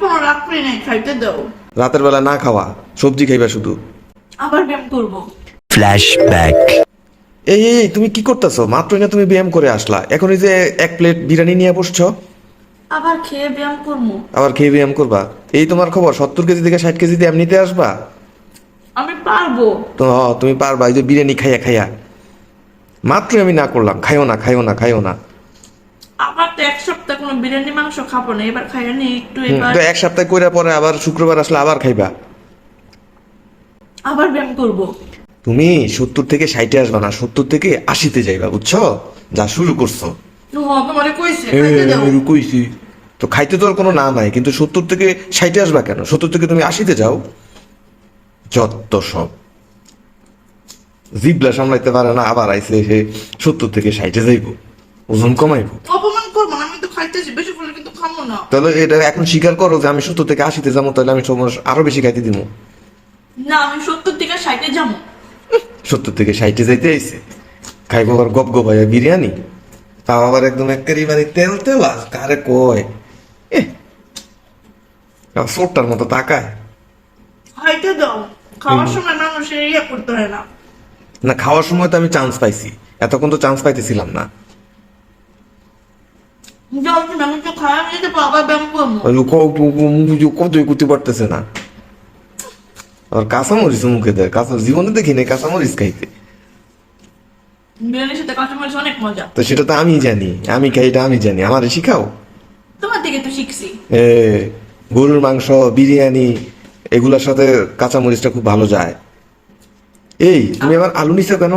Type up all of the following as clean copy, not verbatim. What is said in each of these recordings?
এখনো রাগ করি নাই, খাইতে দাও। রাতের বেলা না খাওয়া, সবজি খাইবা শুধু। আবার ব্যায়াম করবো। ফ্ল্যাশব্যাক। এই এই তুমি কি করতেছো? মাত্রই না তুমি ব্যায়াম করে আসলা, এখন এই যে 1 প্লেট বিরিয়ানি নিয়ে বসছো, আবার খেয়ে ব্যায়াম করবো। আবার খেয়ে ব্যায়াম করবা? এই তোমার খবর? 70 কেজি থেকে 60 কেজিতে এমনিতে আসবা? আমি পারবো। তো তুমি পারবা? এই যে বিরিয়ানি খাইয়া খাইয়া মাত্রই আমি না করলাম, খাইও না খাইও না খাইও না। আবার তো 1 সপ্তাহ কোনো বিরিয়ানি মাংস খাবো না, এবার খাইয়া নি একটু। এবার তো 1 সপ্তাহ কইরা পরে আবার শুক্রবার আসলে আবার খাইবা। আবার ব্যায়াম করবো। তুমি 70 থেকে 60 আসবা না, 70 থেকে 80-তে যাইবা, বুঝছো? যা শুরু করছো। তোমারে কইছে খাইতে দাও। আমি কইছি তো খাইতে তো আর কোনো না নাই, কিন্তু 70 থেকে 60-এ আসবা কেন? 70 থেকে তুমি 80-তে যাও। যত সব জিবলা সামলাইতে পারে না, আবার আইসে সে 70 থেকে 60-এ যাইবো, ওজন কমাইবো। অপমান করবো না, আমি তো খাইতেছি, বেশি করলে কিন্তু খাবো না। তাহলে এটা এখন স্বীকার করো যে আমি 70 থেকে 80-তে যাবো, তাহলে আমি তোমার আরো বেশি খাইতে দিব। না, আমি 70 থেকে 60-এ যাবো। 70 থেকে 60-এ যাইতে আইছে, খাইবো আবার গপ গপ ভাইয়া বিরিয়ানি, তাও আবার একদম একেবারে মানে তেল তেল। আর কারে কয় সোটটার মতো তাকায়। খাইতে দাও। খাওয়ার সময় মানুষের ইয়ে করতে হয় না। না, খাওয়ার সময় তো আমি চান্স পাইছি, এতক্ষণ তো চান্স পাইতেছিলাম না। যাও, তুমি আমি তো খাওয়া নিতে আবার ব্যায়াম করবো। কতই করতে পারতেছে না। আর কাঁচামরিচ মুখে দেয়, কাঁচা জীবনে দেখি নাই কাঁচামরিচ খাইতে। বিরিয়ানির সাথে কাঁচামরিচ অনেক মজা। তো সেটা তো আমি জানি, আমি খাই, এটা আমি জানি, আমারে শিখাও। তোমার থেকে তো শিখছি। এ গরুর মাংস, বিরিয়ানি, এগুলোর সাথে কাঁচামরিচটা খুব ভালো যায়। এই তুমি আবার আলু নিছো কেন?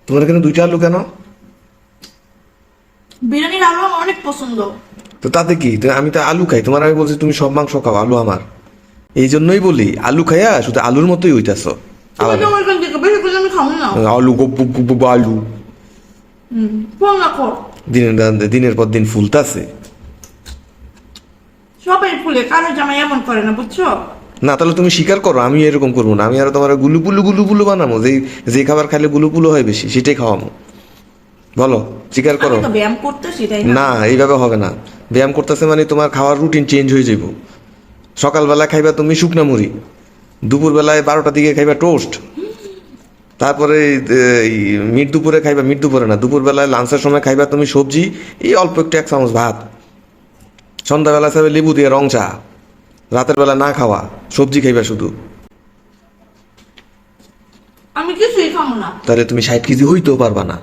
তোমার এখানে 2টা আলু কেন? বিরিয়ানির আলু আমার অনেক পছন্দ। তো তাতে কি? তো আমি তো আলু খাই, তোমার আমি বলছি তুমি সব মাংস খাও, আলু আমার। এই জন্যই বলি আলু খাইয়া শুধু আলুর মতোই হইতাছ। তুমি তো আমার এখান থেকে বেশি করে আমি খাবো না। আলু গপ গপ গপ গপ আলু, ফোন রাখো। দিনের পর দিন ফুলতাছে। সবাই ফুলে, কারো জামাই এমন করে না, বুঝছো? না, তাহলে তুমি স্বীকার করো আমি এরকম করবো না, আমি আর তোমার গুলু পুলু বানাবো, যে খাবার খাইলে গুলু পুলু হয় বেশি সেটাই খাওয়াবো। বলো, স্বীকার করো। আমি তো ব্যায়াম করতেছি, তাই না? না, এইভাবে হবে না। ব্যায়াম করতেছে মানে তোমার খাওয়ার রুটিন চেঞ্জ হয়ে যাবো। সকালবেলা খাইবা তুমি শুকনা মুড়ি, দুপুরবেলায় 12টার দিকে খাইবা টোস্ট, তারপরে মিড দুপুরে খাইবা, মিড দুপুরে না, দুপুরবেলায় লাঞ্চের সময় খাইবা তুমি সবজি, এই অল্প একটু 1 চামচ ভাত, সন্ধ্যাবেলা খাবে লেবু দিয়ে রং চা, রাতের বেলা না খাওয়া, সবজি খাইবা শুধু। আমি কিছুই খাবো না। তাহলে তুমি 60 কেজি হইতেও পারবা না।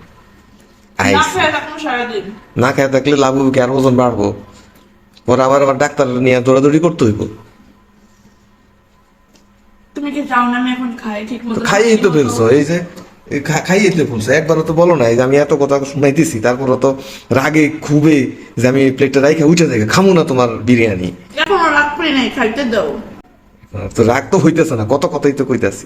না খেয়ে থাকবো সারাদিন। না খেয়ে থাকলে লাভ হবে কি? আর ওজন বাড়বো, পরে আবার ডাক্তার নিয়ে দৌড়াদৌড়ি করতে হইব। তুমি কি চাও না আমি এখন খাই ঠিক মতো? খাইয়েই তো ফেলছো, এই যে খাইয়ে তো ফেলছো। একবারও তো বলো না এই যে আমি এত কথা শুনাইতেছি, তারপরও তো রাগে খুবে যে আমি প্লেটটা রাইখা উঠে দেখে খামু না তোমার বিরিয়ানি। এখনো রাগ করি নাই, খাইতে দাও। তো রাগ তো হইতেছে না, কত কথাই তো কইতাছি।